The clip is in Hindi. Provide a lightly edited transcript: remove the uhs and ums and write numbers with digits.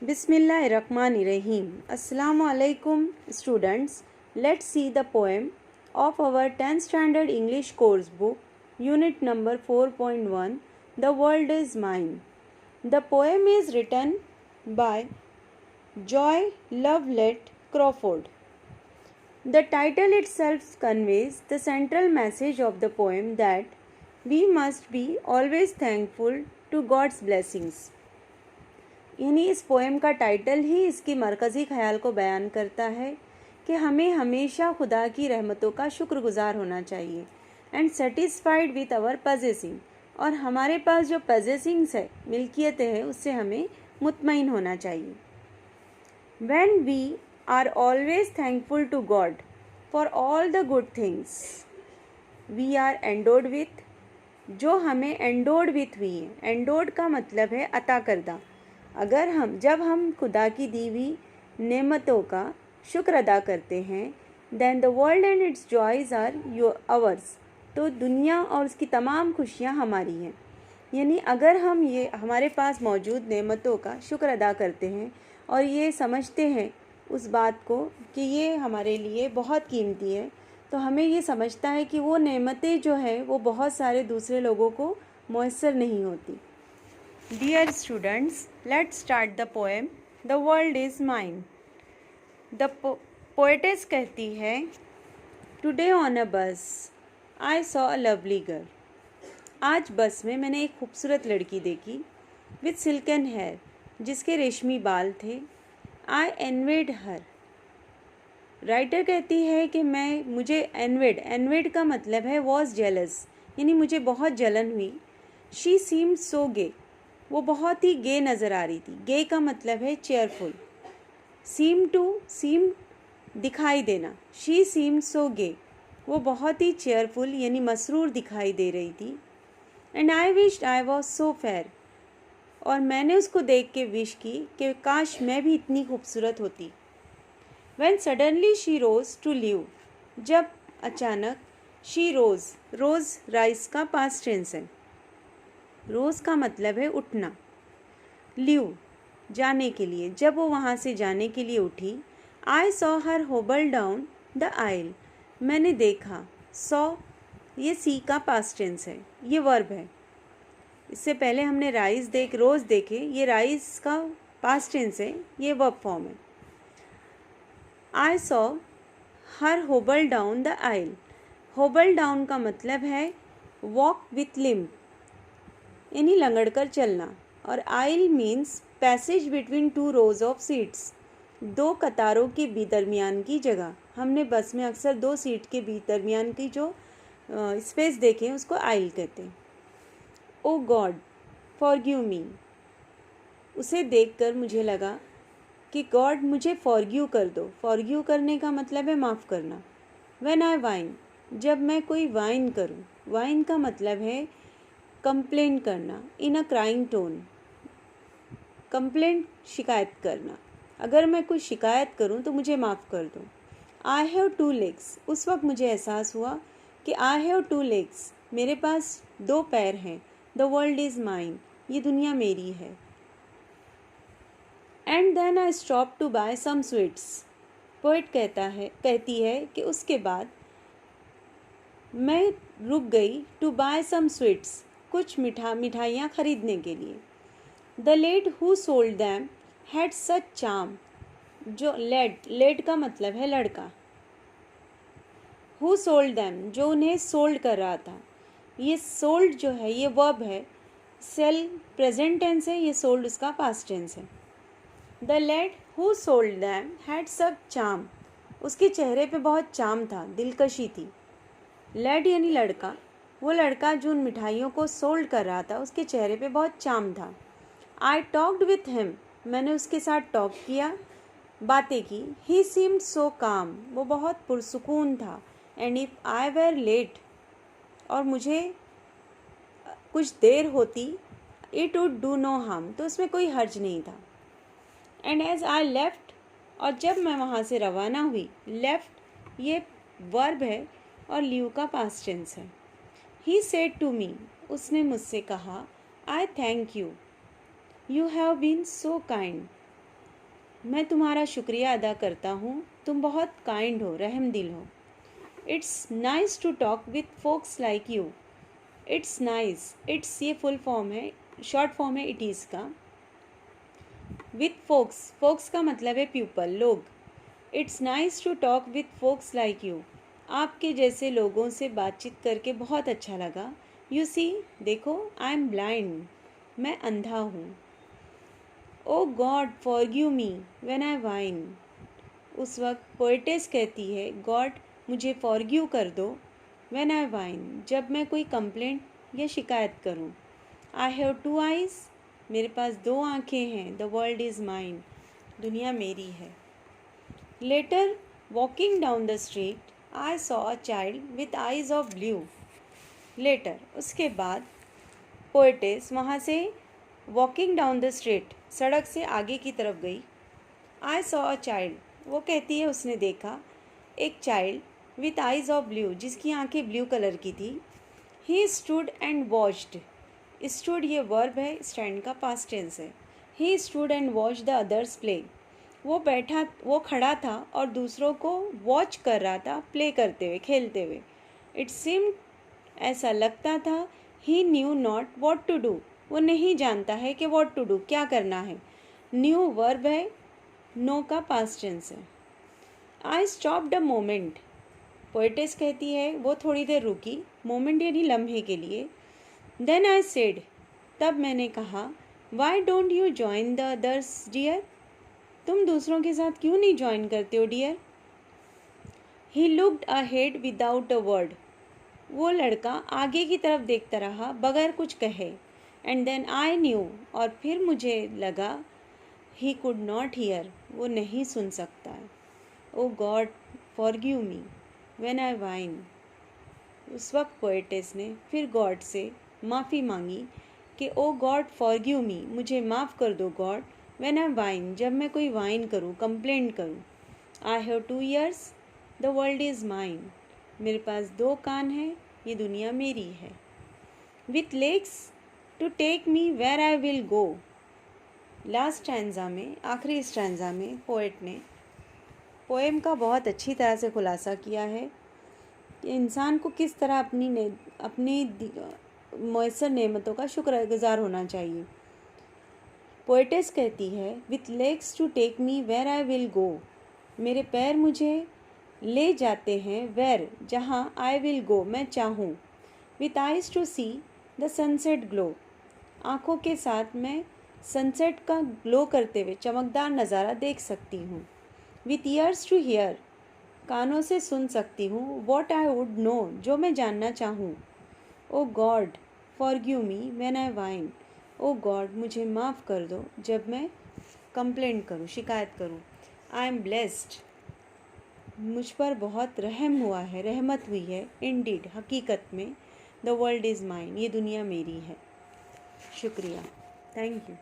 Bismillahirrahmanirrahim. Assalamu alaikum students. Let's see the poem of our 10th standard English course book, unit number 4.1, The World is Mine. The poem is written by Joy Lovelet Crawford. The title itself conveys the central message of the poem that we must be always thankful to God's blessings. यानी इस पोएम का टाइटल ही इसकी मरकज़ी ख्याल को बयान करता है कि हमें हमेशा खुदा की रहमतों का शुक्रगुजार होना चाहिए and satisfied with our possessing, और हमारे पास जो पजेसिंग्स है, मिल्कियतें हैं, उससे हमें मुतमईन होना चाहिए. When we are always thankful to God for all the good things we are endowed with, जो हमें एंडोड विथ हुई है. एंडोड का मतलब है अता करदा. जब हम खुदा की दी हुई नेमतों का शुक्र अदा करते हैं, then the world and its joys are ours, तो दुनिया और उसकी तमाम खुशियाँ हमारी हैं. यानी अगर हम ये हमारे पास मौजूद नेमतों का शुक्र अदा करते हैं और ये समझते हैं उस बात को कि ये हमारे लिए बहुत कीमती है, तो हमें ये समझता है कि वो नेमतें जो है वो बहुत सारे दूसरे लोगों को मुयस्सर नहीं होती. Dear students, let's start the poem. The world is mine. The poetess कहती है, Today on a bus, I saw a lovely girl. आज बस में मैंने एक खूबसूरत लड़की देखी. With silken hair, जिसके रेशमी बाल थे. I envied her. राइटर कहती है कि मुझे envied का मतलब है was jealous, यानी मुझे बहुत जलन हुई. She seemed so gay. वो बहुत ही गे नज़र आ रही थी. गे का मतलब है चेयरफुल. सीम दिखाई देना. शी सीम सो गे, वो बहुत ही चेयरफुल यानी मसरूर दिखाई दे रही थी. And I wished I was so fair, और मैंने उसको देख के विश की कि काश मैं भी इतनी खूबसूरत होती. When suddenly she rose to leave, जब अचानक शी रोज़ राइस का पास्ट टेंस है. रोज़ का मतलब है उठना. लीव जाने के लिए, जब वो वहाँ से जाने के लिए उठी. आई सॉ हर होबल डाउन द आइल, मैंने देखा. सॉ ये सी का पास्ट टेंस है, ये वर्ब है. इससे पहले हमने रोज़ देखे. ये राइस का पास्ट टेंस है, ये वर्ब फॉर्म है. आई सॉ हर होबल डाउन द आइल. होबल डाउन का मतलब है वॉक विथ लिम्ब, यानी लंगड़ कर चलना. और aisle means passage between two rows of seats, दो कतारों के दरमियान की जगह. हमने बस में अक्सर दो सीट के दरमियान की जो स्पेस देखें उसको आइल कहते हैं. ओ गॉड फॉरगिव मी, उसे देखकर मुझे लगा कि गॉड मुझे फॉरगिव कर दो. फॉरगिव करने का मतलब है माफ़ करना. व्हेन आई वाइन, जब मैं कोई वाइन करूं. वाइन का मतलब है कंप्लेंट करना. इन अ क्राइंग टोन, कंप्लेंट शिकायत करना. अगर मैं कोई शिकायत करूं तो मुझे माफ़ कर दो. आई हैव टू लेग्स, उस वक्त मुझे एहसास हुआ कि आई हैव टू लेग्स, मेरे पास दो पैर हैं. द वर्ल्ड इज़ माइन, ये दुनिया मेरी है. And then I stop to buy some sweets. Poet कहती है कि उसके बाद मैं रुक गई. टू बाय सम स्वीट्स, कुछ मिठाइयाँ खरीदने के लिए. The lad who sold them had such charm, जो लेड का मतलब है लड़का. हु सोल्ड दैम, जो उन्हें सोल्ड कर रहा था. ये सोल्ड जो है ये वर्ब है. सेल प्रेजेंट टेंस है, ये सोल्ड उसका पास्ट टेंस है. The lad who sold them had such charm, उसके चेहरे पे बहुत चार्म था, दिलकशी थी. लेड यानी लड़का. वो लड़का जो उन मिठाइयों को सोल्ड कर रहा था उसके चेहरे पे बहुत चार्म था. आई टॉक्ड विथ हिम, मैंने उसके साथ टॉक किया, बातें की. ही सीम्ड सो काम, वो बहुत पुरसुकून था. And if I were late, और मुझे कुछ देर होती, it would do no harm, तो उसमें कोई हर्ज नहीं था. एंड एज आई लेफ्ट, और जब मैं वहाँ से रवाना हुई. लेफ्ट ये वर्ब है और लीव का पास्ट टेंस है. ही सेड टू मी, उसने मुझसे कहा. I thank you, you have been so kind, मैं तुम्हारा शुक्रिया अदा करता हूँ, तुम बहुत काइंड हो, रहम दिल हो। It's nice to talk with folks like you. It's nice, it's ये फुल फॉर्म है, शॉर्ट फॉर्म है इट इज़ का। विथ फोक्स, फोक्स का मतलब है पीपल, लोग। It's nice to talk with folks like you. आपके जैसे लोगों से बातचीत करके बहुत अच्छा लगा। यू सी, देखो, आई एम ब्लाइंड, मैं अंधा हूँ। O God forgive me when I whine. उस वक्त पोएटेस कहती है, गॉड मुझे फॉरगिव कर दो, व्हेन आई वाइन, जब मैं कोई कंप्लेंट या शिकायत करूं। आई हैव टू आइज़, मेरे पास दो आँखें हैं। द वर्ल्ड इज़ माइन, दुनिया मेरी है। Later, walking down the street, I saw a child with eyes of blue. Later, उसके बाद पोएटेस वहाँ से वॉकिंग डाउन द स्ट्रीट, सड़क से आगे की तरफ गई। आई सॉ अ चाइल्ड, वो कहती है उसने देखा एक child with eyes of blue, जिसकी आंखें ब्लू कलर की थी। He stood and watched, stood ये वर्ब है, स्टैंड का पास्ट टेंस है। He stood and watch the others play, वो खड़ा था और दूसरों को वॉच कर रहा था, प्ले करते हुए, खेलते हुए। इट सीम्ड, ऐसा लगता था, he knew not what to do, वो नहीं जानता है कि वॉट टू डू, क्या करना है। न्यू वर्ब है, नो का पास्ट टेंस है। I stopped a moment, poetess कहती है वो थोड़ी देर रुकी, मोमेंट यानी लम्हे के लिए। देन आई सेड, तब मैंने कहा, why don't you join the others dear, तुम दूसरों के साथ क्यों नहीं ज्वाइन करते हो dear. He looked ahead without a word, वो लड़का आगे की तरफ देखता रहा बगैर कुछ कहे। एंड देन आई न्यू, और फिर मुझे लगा, ही कुड नॉट हियर, वो नहीं सुन सकता है। O God forgive me when I whine, उस वक्त पोएटेस ने फिर गॉड से माफ़ी मांगी कि ओ गॉड फॉरगिव मी, मुझे माफ़ कर दो गॉड, व्हेन आई वाइन, जब मैं कोई वाइन करूँ, कंप्लेंट करूँ। I have two ears, the world is mine, मेरे पास दो कान हैं, ये दुनिया मेरी है। With legs to take me where I will go, last stanza में, आखिरी स्टैंजा में पोएट ने पोएम का बहुत अच्छी तरह से खुलासा किया है कि इंसान को किस तरह अपनी मयसर नेमतों का शुक्रगुजार होना चाहिए। पोएटेस कहती है, with legs to take me where I will go, मेरे पैर मुझे ले जाते हैं, वेयर, जहाँ, आई विल गो, मैं चाहूँ। With eyes to see the sunset glow, आँखों के साथ मैं सनसेट का ग्लो करते हुए चमकदार नज़ारा देख सकती हूँ। विथ ईयर्स टू हियर, कानों से सुन सकती हूँ। वॉट आई वुड नो, जो मैं जानना चाहूँ। O God forgive me when I whine, O God मुझे माफ़ कर दो जब मैं कंप्लेंट करूँ, शिकायत करूँ। आई एम ब्लेस्ड, मुझ पर बहुत रहम हुआ है, रहमत हुई है। इंडीड, हकीकत में। द वर्ल्ड इज़ माइन, ये दुनिया मेरी है। शुक्रिया, थैंक यू।